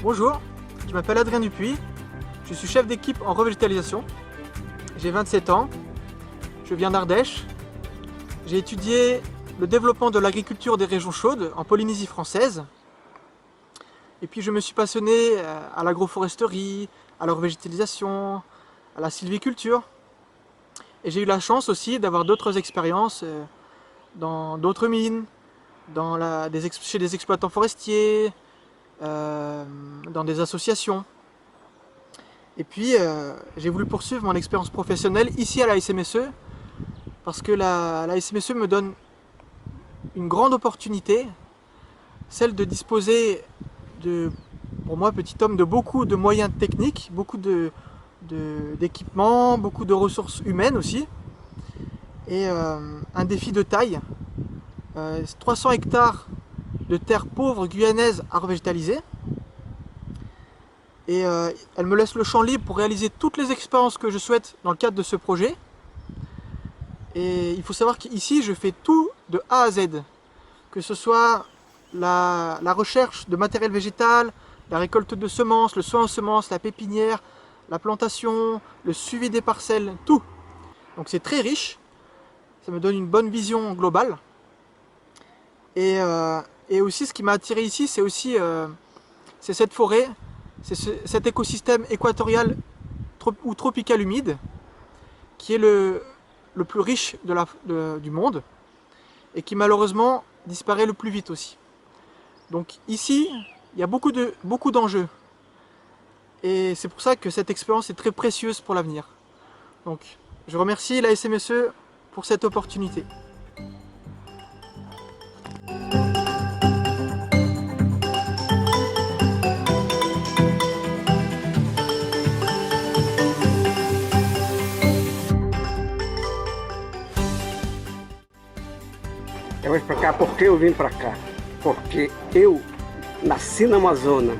Bonjour, je m'appelle Adrien Dupuis, je suis chef d'équipe en revégétalisation, j'ai 27 ans, je viens d'Ardèche, j'ai étudié le développement de l'agriculture des régions chaudes en Polynésie française, et puis je me suis passionné à l'agroforesterie, à la revégétalisation, à la sylviculture, et j'ai eu la chance aussi d'avoir d'autres expériences dans d'autres mines, chez des exploitants forestiers, dans des associations. Et puis j'ai voulu poursuivre mon expérience professionnelle ici à la SMSE parce que la SMSE me donne une grande opportunité, celle de disposer pour moi petit homme, de beaucoup de moyens techniques, beaucoup d'équipements, beaucoup de ressources humaines aussi, et un défi de taille, 300 hectares de terres pauvres guyanaises à revégétaliser, et elle me laisse le champ libre pour réaliser toutes les expériences que je souhaite dans le cadre de ce projet. Et il faut savoir qu'ici je fais tout de A à Z, que ce soit la recherche de matériel végétal, la récolte de semences, le soin aux semences, la pépinière, la plantation, le suivi des parcelles, tout. Donc c'est très riche, ça me donne une bonne vision globale. Et aussi ce qui m'a attiré ici, c'est aussi c'est cette forêt, c'est cet écosystème équatorial ou tropical humide qui est le plus riche du monde et qui malheureusement disparaît le plus vite aussi. Donc ici, il y a beaucoup d'enjeux et c'est pour ça que cette expérience est très précieuse pour l'avenir. Donc je remercie la SMSE pour cette opportunité. Eu vou explicar por que eu vim para cá. Porque eu nasci na Amazônia,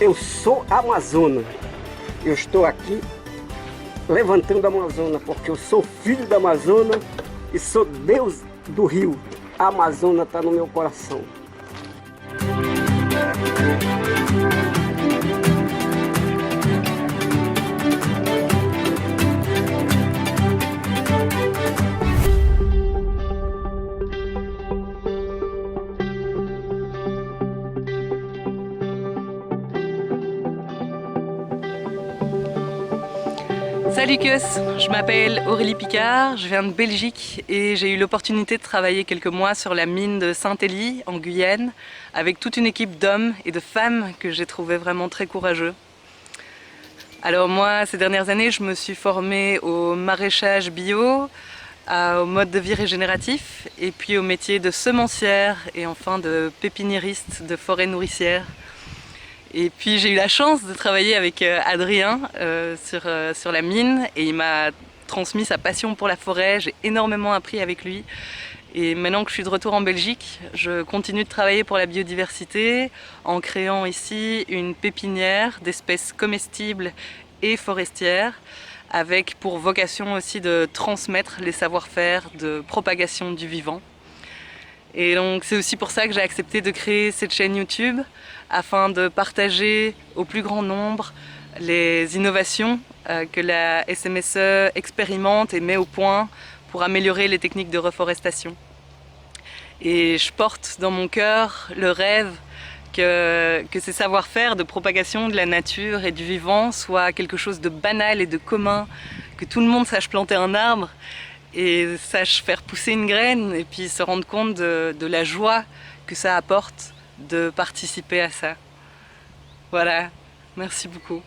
eu sou amazona. Eu estou aqui levantando a Amazônia, porque eu sou filho da Amazônia e sou Deus do rio. A Amazônia está no meu coração. Salut Keus, je m'appelle Aurélie Picard, je viens de Belgique et j'ai eu l'opportunité de travailler quelques mois sur la mine de Saint-Élie en Guyane avec toute une équipe d'hommes et de femmes que j'ai trouvé vraiment très courageux. Alors moi, ces dernières années, je me suis formée au maraîchage bio, au mode de vie régénératif et puis au métier de semencière et enfin de pépiniériste de forêt nourricière. Et puis j'ai eu la chance de travailler avec Adrien sur la mine et il m'a transmis sa passion pour la forêt, j'ai énormément appris avec lui. Et maintenant que je suis de retour en Belgique, je continue de travailler pour la biodiversité en créant ici une pépinière d'espèces comestibles et forestières avec pour vocation aussi de transmettre les savoir-faire de propagation du vivant. Et donc c'est aussi pour ça que j'ai accepté de créer cette chaîne YouTube afin de partager au plus grand nombre les innovations que la SMSE expérimente et met au point pour améliorer les techniques de reforestation. Et je porte dans mon cœur le rêve que ces savoir-faire de propagation de la nature et du vivant soient quelque chose de banal et de commun, que tout le monde sache planter un arbre et sache faire pousser une graine et puis se rendre compte de la joie que ça apporte de participer à ça. Voilà, merci beaucoup.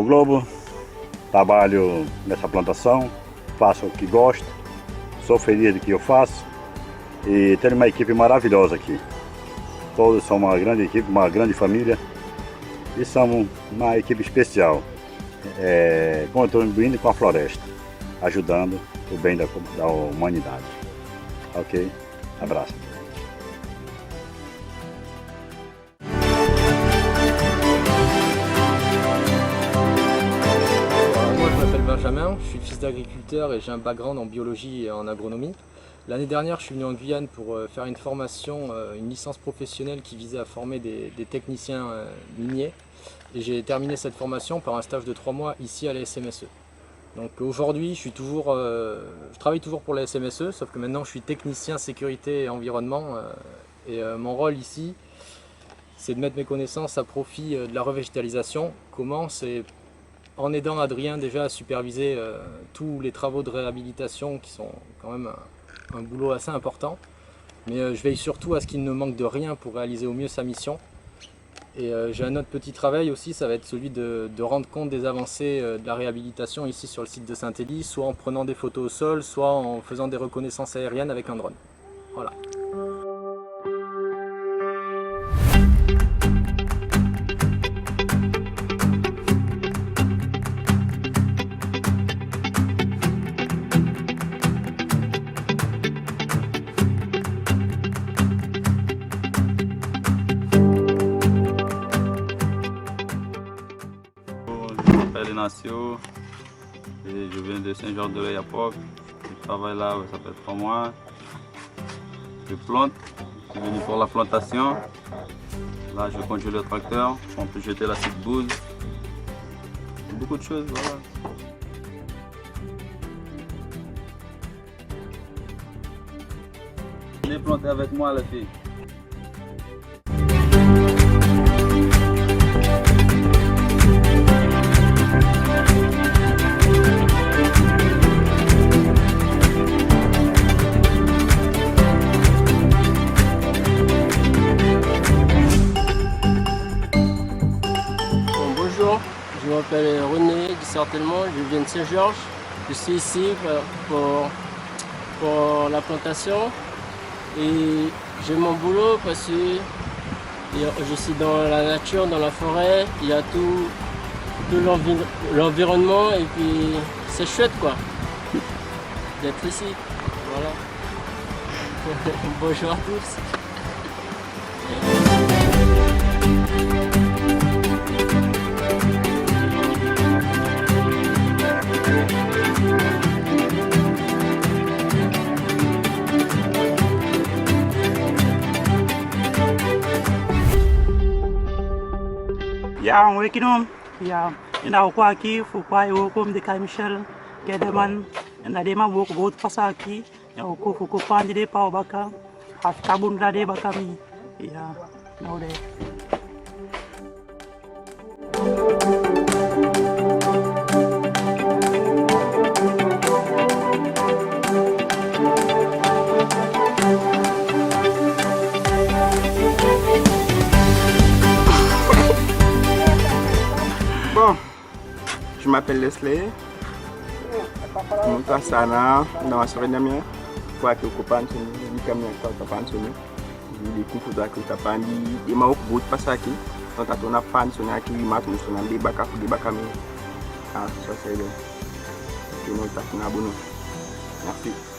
Globo, trabalho nessa plantação, faço o que gosto, sou feliz do que eu faço e tenho uma equipe maravilhosa aqui. Todos são uma grande equipe, uma grande família e somos uma equipe especial, contribuindo com a floresta, ajudando o bem da humanidade. Ok? Abraço. Moi je m'appelle Benjamin, je suis fils d'agriculteur et j'ai un background en biologie et en agronomie. L'année dernière je suis venu en Guyane pour faire une formation, une licence professionnelle qui visait à former des techniciens miniers. Et j'ai terminé cette formation par un stage de 3 mois ici à la SMSE. Donc aujourd'hui je travaille toujours pour la SMSE, sauf que maintenant je suis technicien sécurité et environnement. Mon rôle ici, c'est de mettre mes connaissances à profit de la revégétalisation. Comment? C'est en aidant Adrien déjà à superviser tous les travaux de réhabilitation qui sont quand même un boulot assez important. Mais je veille surtout à ce qu'il ne manque de rien pour réaliser au mieux sa mission. Et j'ai un autre petit travail aussi, ça va être celui de rendre compte des avancées de la réhabilitation ici sur le site de Saint-Élie, soit en prenant des photos au sol, soit en faisant des reconnaissances aériennes avec un drone. Voilà. Elle est Nassio et je viens de Saint-Georges-de-l'Oyapock. Je travaille là, ça fait 3 mois. Je plante, je suis venu pour la plantation. Là, je conduis le tracteur, on peut jeter la petite bouse. Beaucoup de choses, voilà. Venez planter avec moi, la fille. Bonjour, je m'appelle René Guissartellement, je viens de Saint-Georges. Je suis ici pour la plantation et j'ai mon boulot parce que je suis dans la nature, dans la forêt, il y a tout l'environnement et puis c'est chouette quoi d'être ici. Voilà. Bonjour à tous. Ya wekinom ya ina ko aqui fu pai o como de Kai Michel que é de man na de ma vou passar aqui eu ko pande de pau baka a tabun da de baka mi ya no de Bon, je m'appelle Leslie. Je suis sana dans la soirée de mienne. Pour que vous compreniez, je suis venu à Tapansoni. Je suis venu à Tapansoni. Je suis venu à Tapansoni. Je suis venu à Tapansoni. Je suis venu à Tapansoni. Je suis venu à Tapansoni. Je suis venu à Tapansoni. Merci.